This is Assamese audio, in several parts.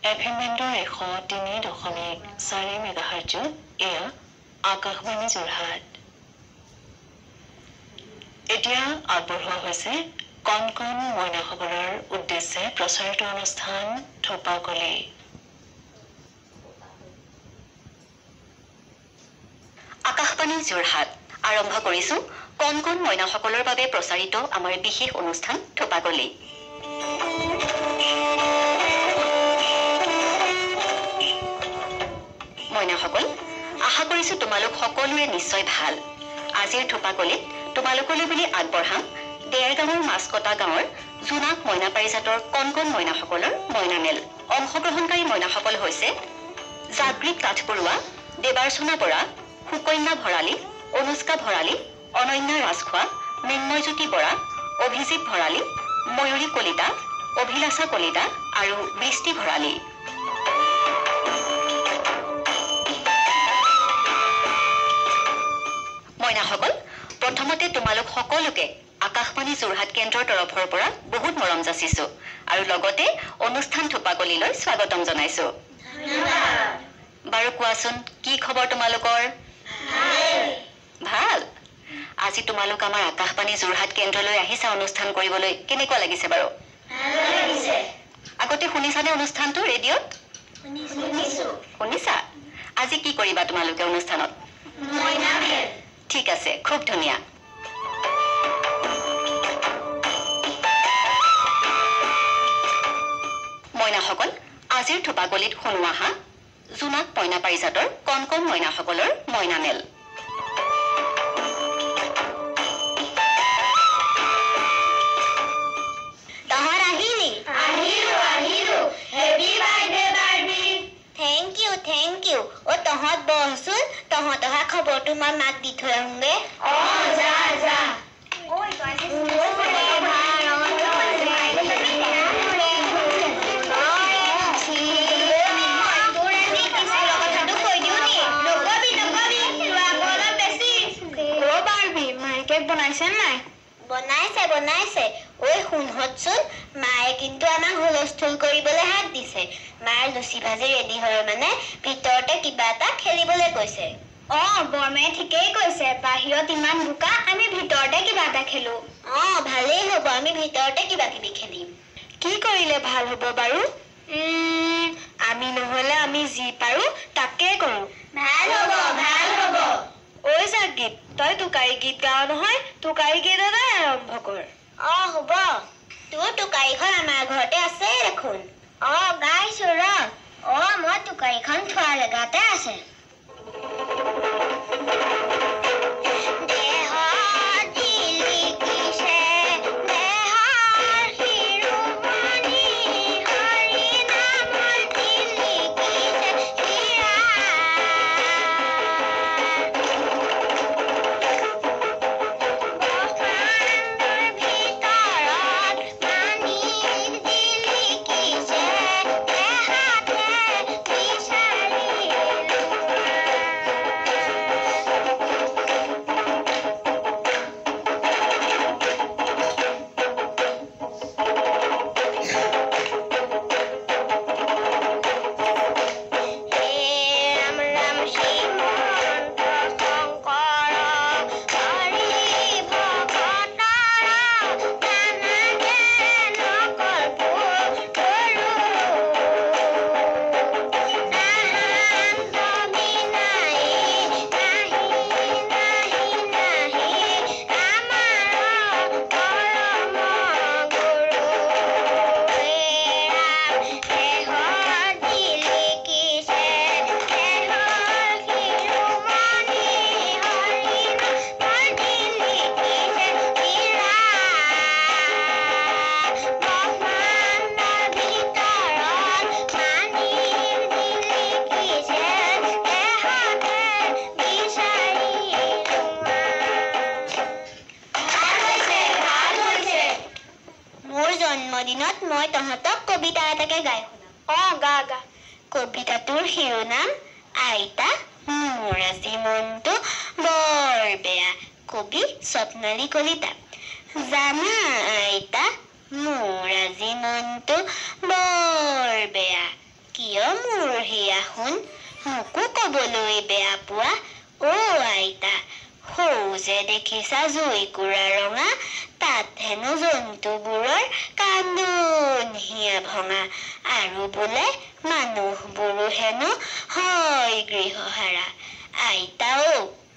FM বেণ্ডৰ 103.4 মেগাহাৰ্টজত এয়া আকাশবাণী যোৰহাট। এতিয়া আগবঢ়োৱা হৈছে কণ কণ মইনাসকলৰ উদ্দেশ্যে প্ৰচাৰিত অনুষ্ঠান থোপাকলি। আকাশবাণী যোৰহাট আৰম্ভ কৰিছো কণ কণ মইনাসকলৰ বাবে প্ৰচাৰিত আমাৰ বিশেষ অনুষ্ঠান থোপাকলি। মইনাসকল, আশা কৰিছো তোমালোক সকলোৰে নিশ্চয় ভাল। আজিৰ থোপাকলিত তোমালোকলৈ বুলি আগবঢ়াম দেৰগাঁৱৰ মাছকটা গাঁৱৰ জোনাক মইনা পাৰিজাতৰ কণ কণ মইনাসকলৰ মইনামেল। অংশগ্ৰহণকাৰী মইনাসকল হৈছে জাগৃত কাঠবৰুৱা, দেৱাৰ্চনা বৰা, সুকন্যা ভৰালী, অনুষ্কা ভৰালী, অনন্যা ৰাজখোৱা, মৃন্ময়জ্যোতি বৰা, অভিজিত ভৰালী, ময়ূৰী কলিতা, অভিলাষা কলিতা আৰু বৃষ্টি ভৰালী। মইনাসকল, প্ৰথমতে তোমালোক সকলোকে আকাশবাণী যোৰহাট কেন্দ্ৰৰ তৰফৰ পৰা বহুত মৰম যাচিছো আৰু লগতে অনুষ্ঠান থোপাকলিলৈ স্বাগতম জনাইছো। বাৰু কোৱাচোন, কি খবৰ তোমালোকৰ? ভাল। আজি তোমালোক আমাৰ আকাশবাণী যোৰহাট কেন্দ্ৰলৈ আহিছা অনুষ্ঠান কৰিবলৈ, কেনেকুৱা লাগিছে বাৰু? আগতে শুনিছানে অনুষ্ঠানটো ৰেডিঅ'ত? শুনিছা? আজি কি কৰিবা তোমালোকে অনুষ্ঠানত? ঠিক আছে, খুব ধুনীয়া। মইনাসকল, আজিৰ থোপাকলিত শুনো আহা জোনাক মইনা পাৰিজাতৰ কণ কণ মইনাসকলৰ মইনামেল। তহঁত বহচোন, তহঁত অহা খবৰটো মই মাক দি থৈ আহোঁগে। বনাইছে নাই? বনাইছে। ঐ শুনহতচোন, মায়ে কিন্তু আমাক হুলস্থুল কৰিবলৈ হাত দিছে। মাৰ লুচি ভাজি ৰেডি হয় মানে ভিতৰতে কিবা এটা খেলিবলৈ কৈছে। বৰমায়ে ঠিকেই কৈছে, বাহিৰত ইমান বোকা, আমি ভিতৰতে কিবা এটা খেলো। ভালেই হ'ব, আমি ভিতৰতে কিবা কিবি খেলিম। কি কৰিলে ভাল হ'ব বাৰু? আমি নহলে আমি যি পাৰো তাকে কৰো। ভাল হ'ব। ঐ জাগীত, তই টোকাৰী গীত গাৱ নহয়, টোকাৰী গীত এটাই আৰম্ভ কৰ। হ'ব। তোৰ টোকাৰীখন আমাৰ ঘৰতে আছে দেখোন। গাইছো ৰ। মই টোকাৰীখন থোৱা জেগাতে আছে। জন্মদিনত মই তহঁতক কবিতা এটাকে গাই শুনাম। গা। কবিতাটোৰ শিৰোনাম আইতা মোৰ আজি মনটো বৰ বেয়া। কবি স্বপ্নালী কলিতা। জানা আইতা মোৰ আজি মনটো বৰ বেয়া। কিয় মোৰ হিয়া শুন মোকো কবলৈ বেয়া পোৱা অ' আইতা সৌ যে দেখিছা জুইকুৰা ৰঙা তাত হেনো জন্তুবোৰৰ কান্দোন হিয়া ভঙা আৰু বোলে মানুহবোৰো হেনো হয় গৃহহাৰা আইতাও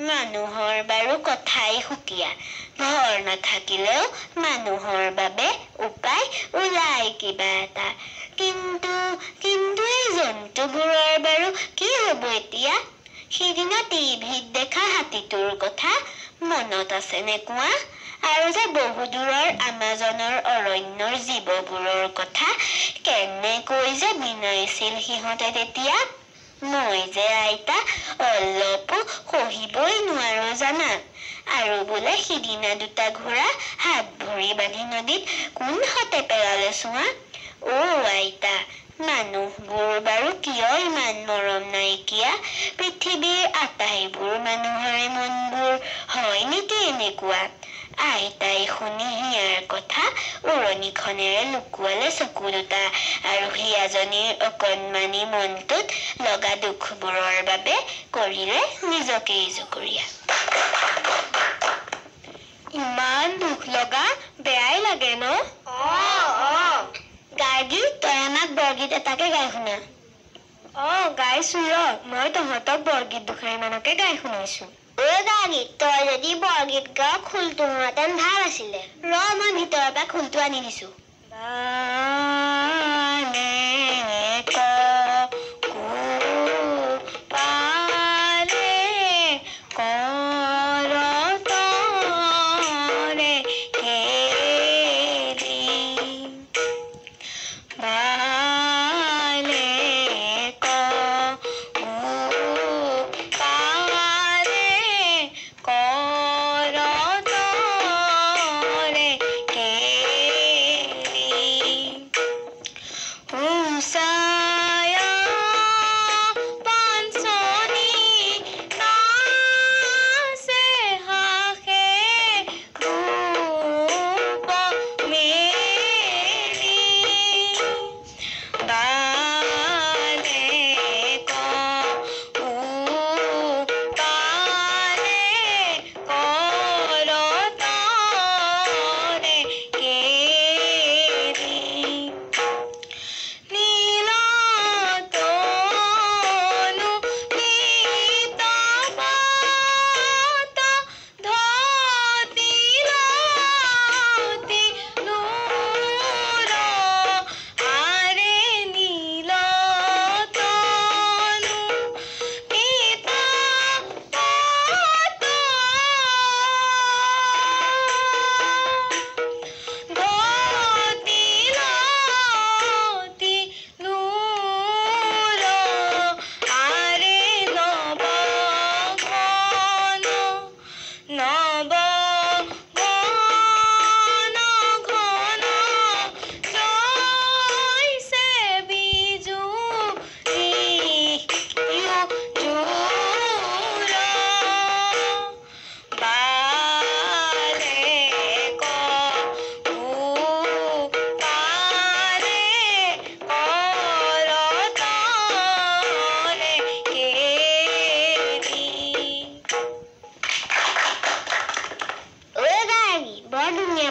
মানুহৰ বাৰু কথাই সুকীয়া ঘৰ নাথাকিলেও মানুহৰ বাবে উপায় ওলাই কিবা এটা কিন্তু এই জন্তুবোৰৰ বাৰু কি হ'ব এতিয়া সিদিনা টিভিত দেখা হাতীটোৰ কথা মনত আছেনে কোৱা আৰু যে বহুদূৰৰ আমাজনৰ অৰণ্যৰ জীৱবোৰৰ কথা কেনেকৈ যে বিনাইছিল সিহঁতে তেতিয়া মই যে আইতা অলপো সহিবই নোৱাৰো জানা আৰু বোলে সিদিনা দুটা ঘোঁৰা হাত ভৰি বান্ধি নদীত কোনহতে পেলালে চোৱা অ' আইতা মানুহবোৰ বাৰু কিয় ইমান মৰম নাইকিয়া পৃথিৱীৰ আটাইবোৰ মানুহৰে মনবোৰ হয় নেকি এনেকুৱা আইতাই শুনি হিয়াৰ কথা উৰণিখনেৰে লুকুৱালে চকু দুটা আৰু হিয়াজনীৰ অকণমানি মনটোত লগা দুখবোৰৰ বাবে কৰিলে নিজকেই জুকুৰীয়া ইমান দুখ লগা বেয়াই লাগে ন গাৰ্গী তই আমাক বৰগীত এটাকে গাই শুনা গাইছো ৰ মই তহঁতক বৰগীত দুষাৰিমানকে গাই শুনাইছো অ' গাৰ্গী তই যদি বৰগীত গাৱ খোলটো হোৱাহেঁতেন ভাল আছিলে ৰ মই ভিতৰৰ পৰা খোলটো আনি দিছো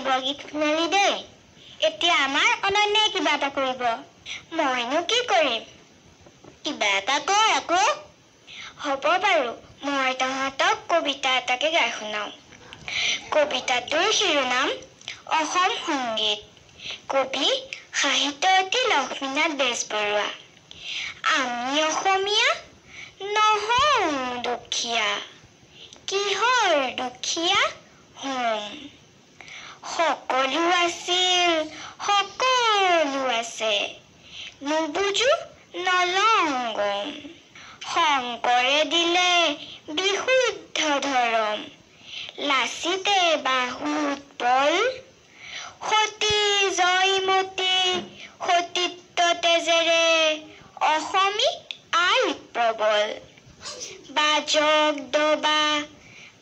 বৰগীত শুনালি দেই এতিয়া আমাৰ অনন্যাই কিবা এটা কৰিব মইনো কি কৰিম কিবা এটা কৰ আকৌ হ'ব বাৰু মই তহঁতক কবিতা এটাকে গাই শুনাও কবিতাটোৰ শিৰোনাম অসম সংগীত কবি সাহিত্যৰথী লক্ষ্মীনাথ বেজবৰুৱা আমি অসমীয়া নহওঁ দুখীয়া কিহৰ দুখীয়া হম সকলো আছিল সকলো আছে নুবুজো নলংগম শংকৰে দিলে বিশুদ্ধ ধৰম লাচিতে বাহুত বল সতী জয়মতী সতীত্ব তেজেৰে অসমী আই প্ৰবল বাজক দবা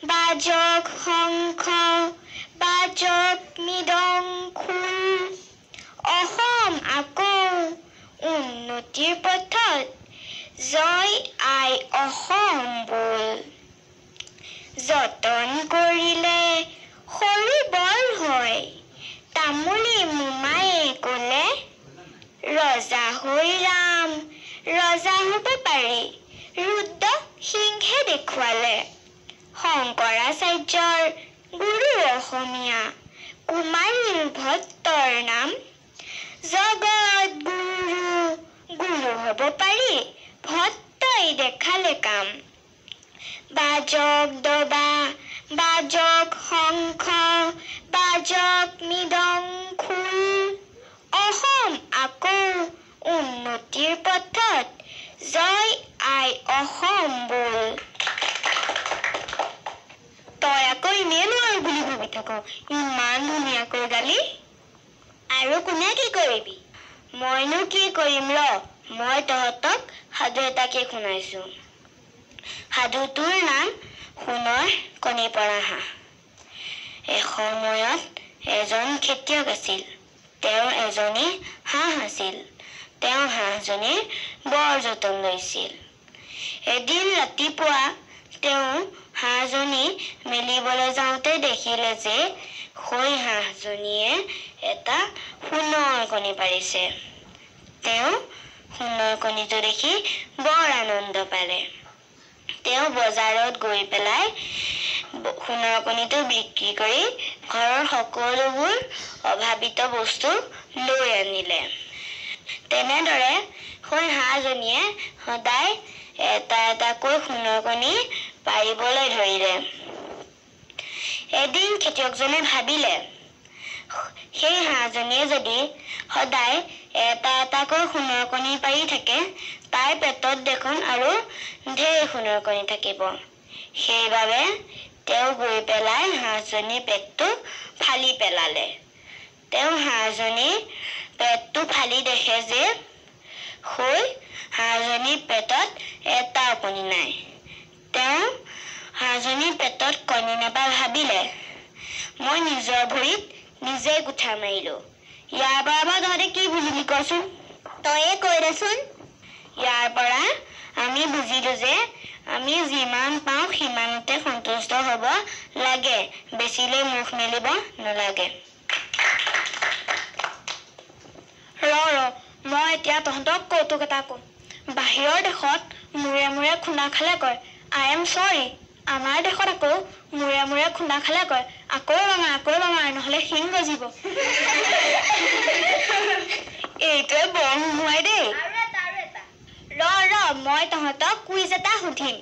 বাজক শংখ বাজক মৃদং খোল অসম আকৌ উন্নতিৰ পথত জয় আই অসম বোল যতন কৰিলে সৰু বৰ হয় তামুলী মোমায়ে ক'লে ৰজা হৈ ৰাম ৰজা হ'ব পাৰি ৰুদ্ৰ সিংহে দেখুৱালে শংকৰাচাৰ্যৰ গুৰু অসমীয়া কুমাৰী ভট্টৰ নাম জগত গুৰু হ'ব পাৰি ভট্টই দেখালে কাম বাজক দবা বাজক শংখ বাজক মৃদং খোল অসম আকৌ উন্নতিৰ পথত জয় আই অসম বোল তই আকৌ এনেই নোৱাৰো বুলি ভাবি থাক ইমান ধুনীয়াকৈ গালি আৰু কোনে কি কৰিবি মইনো কি কৰিম ৰ মই তহঁতক সাধু এটাকে শুনাইছো সাধুটোৰ নাম সোণৰ কণী পৰা হাঁহ এসময়ত এজন খেতিয়ক আছিল তেওঁৰ এজনী হাঁহ আছিল তেওঁ হাঁহজনীৰ বৰ যতন লৈছিল এদিন ৰাতিপুৱা তেওঁ হাঁহজনী মেলিবলৈ যাওঁতে দেখিলে যে সেই হাঁহজনীয়ে এটা সোণৰ কণী পাৰিছে তেওঁ সোণৰ কণীটো দেখি বৰ আনন্দ পালে তেওঁ বজাৰত গৈ পেলাই সোণৰ কণীটো বিক্ৰী কৰি ঘৰৰ সকলোবোৰ অভাৱিত বস্তু লৈ আনিলে তেনেদৰে সেই হাঁহজনীয়ে সদায় এটা এটাকৈ সোণৰ কণী পাৰিবলৈ ধৰিলে এদিন খেতিয়কজনে ভাবিলে সেই হাঁহজনীয়ে যদি সদায় এটা এটাকৈ সোণৰ কণী পাৰি থাকে তাইৰ পেটত দেখোন আৰু ঢেৰ সোণৰ কণী থাকিব সেইবাবে তেওঁ গৈ পেলাই হাঁহজনীৰ পেটটো ফালি পেলালে তেওঁ হাঁহজনীৰ পেটটো ফালি দেখে যে সেই হাঁহজনীৰ পেটত এটাও কণী নাই তেওঁ হাঁহজনীৰ পেটত কণী নাপাই ভাবিলে মই নিজৰ ভৰিত নিজে কুঠাৰ মাৰিলো ইয়াৰ পৰা বাৰু তহঁতে কি বুজিলি কচোন তয়ে কৈ দেচোন ইয়াৰ পৰা আমি বুজিলো যে আমি যিমান পাওঁ সিমানতে সন্তুষ্ট হ'ব লাগে বেছিলৈ মুখ মেলিব নালাগে ৰ মই এতিয়া তহঁতক কৌতুক এটা কম বাহিৰৰ দেশত মূৰে মূৰে খুন্দা খালে কয় আই এম চৰি আমাৰ দেশত আকৌ মূৰে মূৰে খুন্দা খালে কয় আকৌ বামাৰ নহ'লে শিং গজিব এইটোৱে বৰ হুমুৱাই দেই ৰ মই তহঁতক কুইজ এটা সুধিম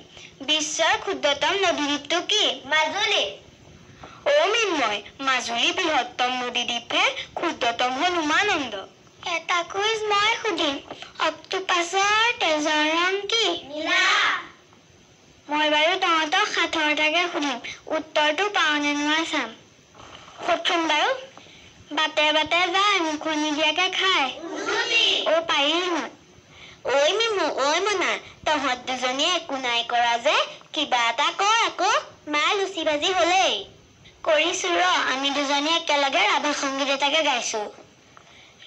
বিশ্বৰ ক্ষুদ্ৰতম নদীদ্বীপটো কি মাজুলী মিন্ময় মাজুলী বৃহত্তম নদীদ্বীপহে ক্ষুদ্ৰতম হ'ল উমানন্দ এটা কুইজ মই সুধিম অক্টোপাছৰ তেজৰ ৰং কি নীলা মই বাৰু তহঁতক সাধাৰণতে সুধিম উত্তৰটো পাওঁনে নোৱা চাম সুধোন বাৰু বাটে বাটে যায় মুখ নিদিয়াকে খায় পাৰিহঁত ঐ মিমু ঐ মনা তহঁত দুজনীয়ে একো নাই কৰা যে কিবা এটা কৰ আকৌ মা লুচি ভাজি হলেই কৰিছো ৰ আমি দুজনী একেলগে ৰাভা সংগীত এটাকে গাইছো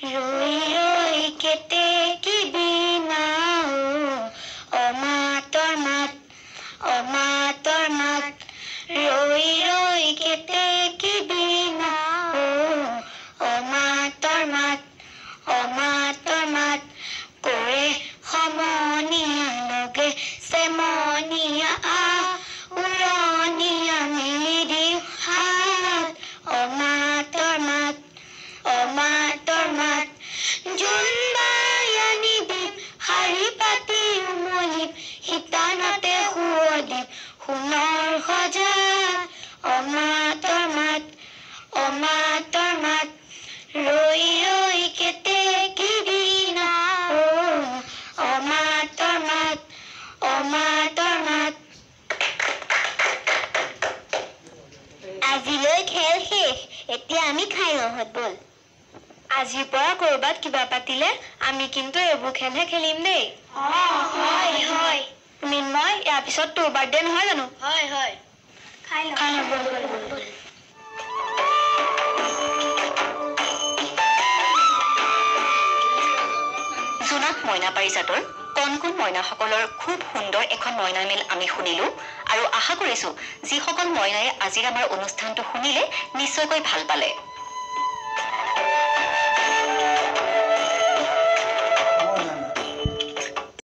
ৰৈ ৰৈ কেতেকী বিনা অমাতৰ মাত ৰৈ ৰৈ কেতেকী বিনা অমাতৰ মাত কৰে সমনীয়া লগে চেমনীয়া উৰণীয়া মেলি দিওঁ হাত অমাতৰ মাত জোনবাই আনিবি শাৰী পাতি উমলিম শীতানতে শুৱদিম সোণৰ সজা অমাতৰ মাত ৰৈ ৰৈ কেতেকী বিনা অমাতৰ মাত আজিলৈ খেল শেষ এতিয়া আমি খাই নহত বল আজিৰ পৰা কৰবাত কিবা পাতিলে আমি কিন্তু এইবোৰ খেলহে খেলিম দেই হয় মিন্ময় ইয়াৰ পিছত তোৰ বাৰ্থডে নহয় জানো হয় খাই বল জোনাক মইনা পাৰিজাতৰ কণ কণ মইনাসকলৰ খুব সুন্দৰ এখন মইনা মেল আমি শুনিলো আৰু আশা কৰিছো যিসকল মইনাই আজিৰ আমাৰ অনুষ্ঠানটো শুনিলে নিশ্চয়কৈ ভাল পালে।